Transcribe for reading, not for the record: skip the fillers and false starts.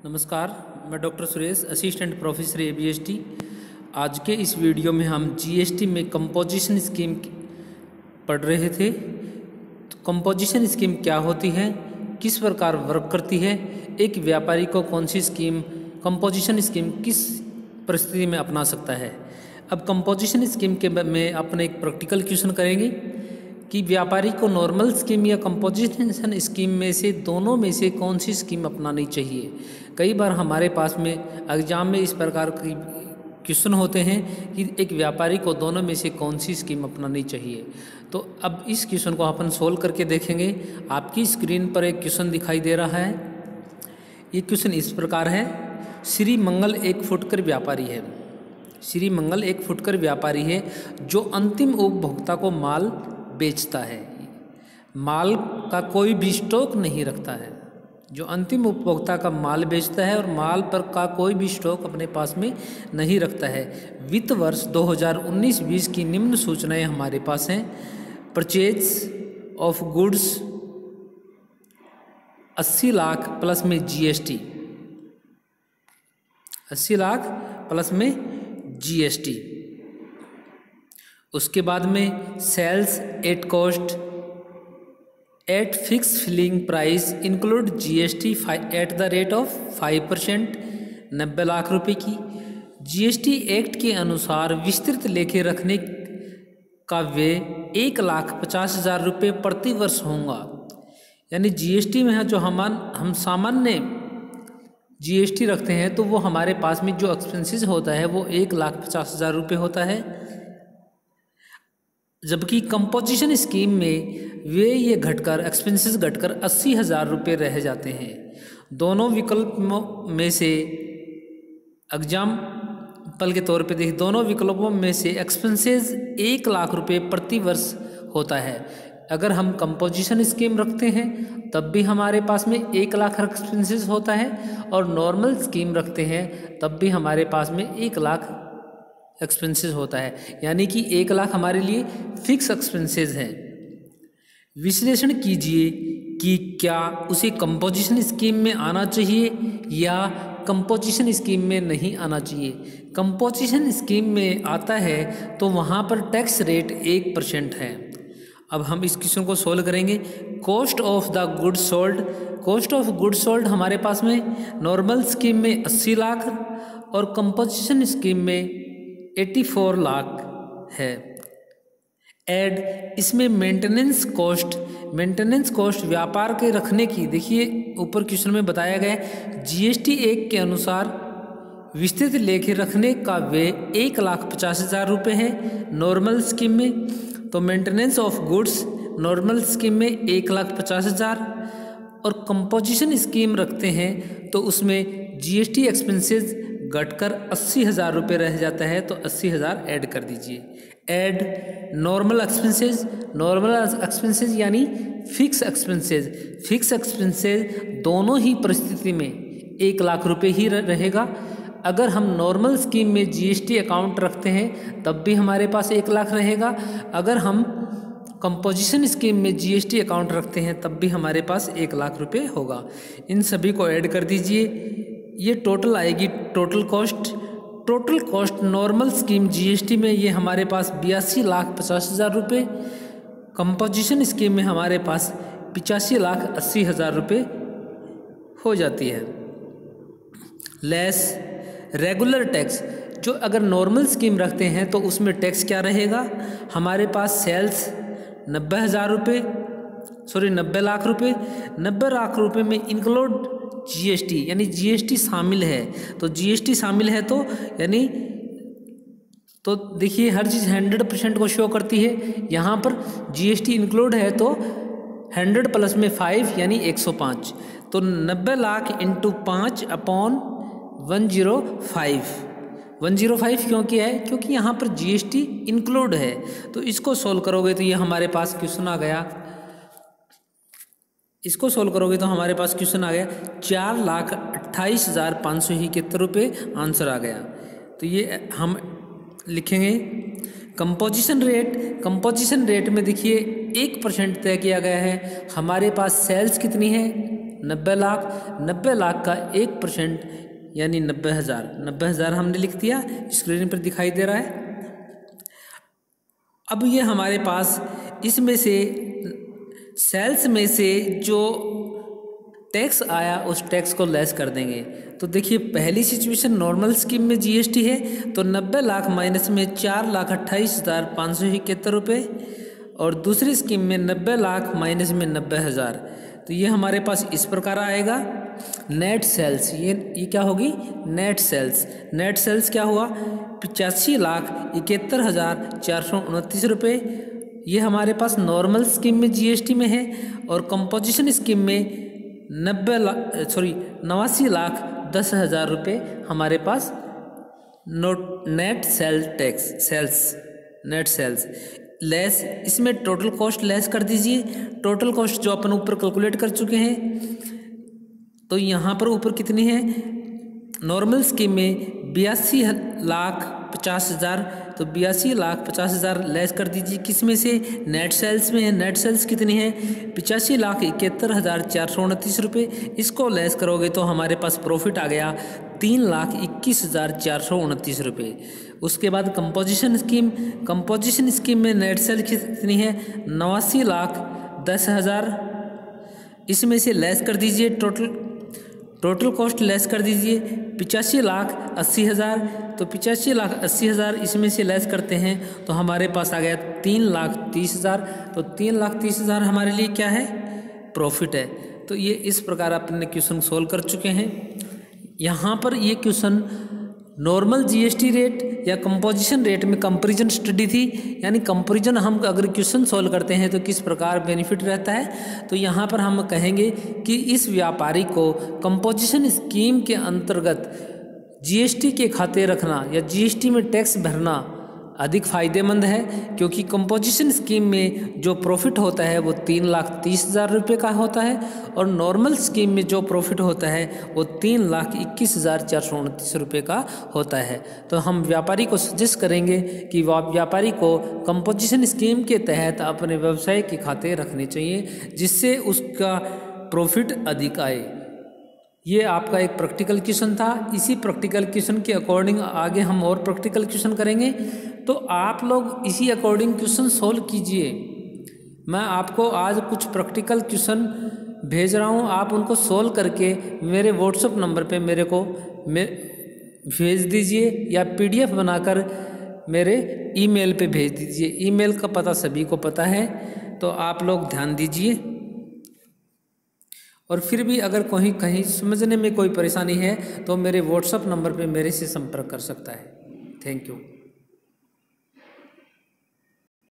नमस्कार, मैं doctor Suresh, assistant professor ABST। आज के इस वीडियो में हम GST में कंपोजिशन स्कीम पढ़ रहे थे। तो कंपोजिशन स्कीम क्या होती है, किस प्रकार वर्क करती है, एक व्यापारी को कौन सी स्कीम कंपोजिशन स्कीम किस परिस्थिति में अपना सकता है। अब कंपोजिशन स्कीम के में अपने एक प्रैक्टिकल क्वेश्चन करेंगे कि व्यापारी को नॉर्मल स्कीम या कंपोजिशन स्कीम में से दोनों में से कौन सी स्कीम अपनानी चाहिए। कई बार हमारे पास में एग्जाम में इस प्रकार की क्वेश्चन होते हैं कि एक व्यापारी को दोनों में से कौन सी स्कीम अपनानी चाहिए। तो अब इस क्वेश्चन को अपन सोल्व करके देखेंगे। आपकी स्क्रीन पर एक क्वेश्चन दिखाई दे रहा है। ये क्वेश्चन इस प्रकार है। श्री मंगल एक फुटकर व्यापारी है। श्री मंगल एक फुटकर व्यापारी है जो अंतिम उपभोक्ता को माल बेचता है। माल का कोई भी स्टॉक नहीं रखता है। जो अंतिम उपभोक्ता का माल बेचता है और माल पर का कोई भी स्टॉक अपने पास में नहीं रखता है। वित्त वर्ष 2019-20 की निम्न सूचनाएं हमारे पास हैं। Purchase of goods 80 lakh plus में GST, 80 लाख प्लस में GST। उसके बाद में sales at cost at fix filling price include GST at the rate of 5%, 90 lakh रुपए की। GST एक्ट के अनुसार विस्तृत लेखे रखने का व्यय 1,50,000 रुपये प्रति वर्ष होगा। यानी GST में जो हम सामान्य GST रखते हैं तो वो हमारे पास में जो एक्सपेंसेस होता है वो 1,50,000 रुपये होता है। जबकि कंपोजिशन स्कीम में वे ये घटकर एक्सपेंसेस घटकर 80,000 रुपये रह जाते हैं। दोनों विकल्पों में से एग्जाम्पल के तौर पे देखिए, दोनों विकल्पों में से एक्सपेंसेस 1 लाख रुपये प्रति वर्ष होता है। अगर हम कंपोजिशन स्कीम रखते हैं तब भी हमारे पास में 1 लाख एक्सपेंसेस होता है और नॉर्मल स्कीम रखते हैं तब भी हमारे पास में 1 लाख एक्सपेंसेस होता है। यानी कि 1 लाख हमारे लिए फिक्स एक्सपेंसेस हैं। विश्लेषण कीजिए कि क्या उसे कंपोजिशन स्कीम में आना चाहिए या कंपोजिशन स्कीम में नहीं आना चाहिए। कंपोजिशन स्कीम में आता है तो वहाँ पर टैक्स रेट 1% है। अब हम इस क्वेश्चन को सोल्व करेंगे। Cost of the good sold, cost of good sold हमारे पास में नॉर्मल स्कीम में 80 लाख और कंपोजिशन स्कीम में 84 लाख है। ऐड इसमें मेंटेनेंस कॉस्ट व्यापार के रखने की, देखिए ऊपर क्वेश्चन में बताया गया है GST एक्ट के अनुसार विस्तृत लेखे रखने का व्यय 1,50,000 रुपये है नॉर्मल स्कीम में। तो maintenance of goods normal scheme में 1,50,000 और कंपोजिशन स्कीम रखते हैं तो उसमें GST एक्सपेंसेस घटकर 80,000 रुपये रह जाता है। तो 80,000 ऐड कर दीजिए। ऐड नॉर्मल एक्सपेंसेस यानी फिक्स एक्सपेंसेस दोनों ही परिस्थिति में 1 लाख रुपये ही रहेगा। अगर हम नॉर्मल स्कीम में GST अकाउंट रखते हैं तब भी हमारे पास 1 लाख रहेगा। अगर हम कंपोजिशन स्कीम में GST अकाउंट रखते हैं तब भी हमारे पास 1 लाख रुपये होगा। इन सभी को ऐड कर दीजिए। ये टोटल आएगी total cost normal scheme GST में ये हमारे पास 82,50,000 रुपये, कंपोजिशन स्कीम में हमारे पास 85,80,000 रुपये हो जाती है। लेस रेगुलर टैक्स, जो अगर नॉर्मल स्कीम रखते हैं तो उसमें टैक्स क्या रहेगा हमारे पास, सेल्स 90 लाख रुपये, 90 लाख रुपये में इंक्लूड GST यानी GST शामिल है। तो GST शामिल है तो यानी तो देखिए हर चीज़ 100% को शो करती है। यहाँ पर GST इंक्लूड है तो 100 प्लस में 5 यानी 105। तो 90 लाख इंटू 5 अपॉन 105 क्यों किया है, क्योंकि यहाँ पर GST इंक्लूड है। तो इसको सोल्व करोगे तो ये हमारे पास क्वेश्चन आ गया। इसको सोल्व करोगे तो हमारे पास क्वेश्चन आ गया 4,28,571 रुपये आंसर आ गया। तो ये हम लिखेंगे। कंपोजिशन रेट में देखिए 1% तय किया गया है। हमारे पास सेल्स कितनी है 90 लाख, 90 लाख का 1% यानी 90,000, 90,000 हमने लिख दिया, स्क्रीन पर दिखाई दे रहा है। अब ये हमारे पास इसमें से सेल्स में से जो टैक्स आया उस टैक्स को लेस कर देंगे। तो देखिए पहली सिचुएशन नॉर्मल स्कीम में जीएसटी है, तो 90 लाख माइनस में 4,28,571 रुपये, और दूसरी स्कीम में 90 लाख माइनस में 90,000। तो ये हमारे पास इस प्रकार आएगा नेट सेल्स। ये क्या होगी? Net sales. नेट सेल्स क्या हुआ? 85,71,429 रुपये। ये हमारे पास नॉर्मल स्कीम में जीएसटी में है, और कंपोजिशन स्कीम में 89,10,000 रुपये हमारे पास net sale tax net sales less. इसमें टोटल कॉस्ट लेस कर दीजिए। टोटल कॉस्ट जो अपन ऊपर कैलकुलेट कर चुके हैं, तो यहाँ पर ऊपर कितनी है? नॉर्मल स्कीम में 82,50,000, तो 82,50,000 लेस कर दीजिए। किस में से? नेट सेल्स में है। नेट सेल्स कितनी है? 85,71,429 रुपये। इसको लेस करोगे तो हमारे पास प्रॉफिट आ गया 3,21,429 रुपये। उसके बाद कंपोजिशन स्कीम में नेट सेल कितनी है? 89,10,000। इसमें से लेस कर दीजिए, टोटल कॉस्ट लेस कर दीजिए 85,80,000। तो 85,80,000 इसमें से लेस करते हैं तो हमारे पास आ गया 3,30,000। तो 3,30,000 हमारे लिए क्या है? प्रॉफिट है। तो ये इस प्रकार अपने क्वेश्चन सोल्व कर चुके हैं। यहाँ पर ये क्वेश्चन नॉर्मल जीएसटी रेट या कंपोजिशन रेट में कंपैरिजन स्टडी थी, यानी कंपैरिजन हम अगर क्वेश्चन सॉल्व करते हैं तो किस प्रकार बेनिफिट रहता है। तो यहाँ पर हम कहेंगे कि इस व्यापारी को कंपोजिशन स्कीम के अंतर्गत जीएसटी के खाते रखना या जीएसटी में टैक्स भरना अधिक फ़ायदेमंद है, क्योंकि कंपोजिशन स्कीम में जो प्रॉफिट होता है वो 3,30,000 रुपये का होता है, और नॉर्मल स्कीम में जो प्रॉफिट होता है वो 3,21,429 रुपये का होता है। तो हम व्यापारी को सजेस्ट करेंगे कि व्यापारी को कंपोजिशन स्कीम के तहत अपने व्यवसाय के खाते रखने चाहिए, जिससे उसका प्रॉफिट अधिक आए। ये आपका एक प्रैक्टिकल क्वेश्चन था। इसी प्रैक्टिकल क्वेश्चन के अकॉर्डिंग आगे हम और प्रैक्टिकल क्वेश्चन करेंगे, तो आप लोग इसी अकॉर्डिंग क्वेश्चन सोल्व कीजिए। मैं आपको आज कुछ प्रैक्टिकल क्वेश्चन भेज रहा हूँ, आप उनको सोल्व करके मेरे व्हाट्सएप नंबर पे मेरे को भेज दीजिए, या पीडीएफ बनाकर मेरे ईमेल पे भेज दीजिए। ईमेल का पता सभी को पता है, तो आप लोग ध्यान दीजिए। और फिर भी अगर कहीं समझने में कोई परेशानी है तो मेरे व्हाट्सएप नंबर पे मेरे से संपर्क कर सकता है। Thank you.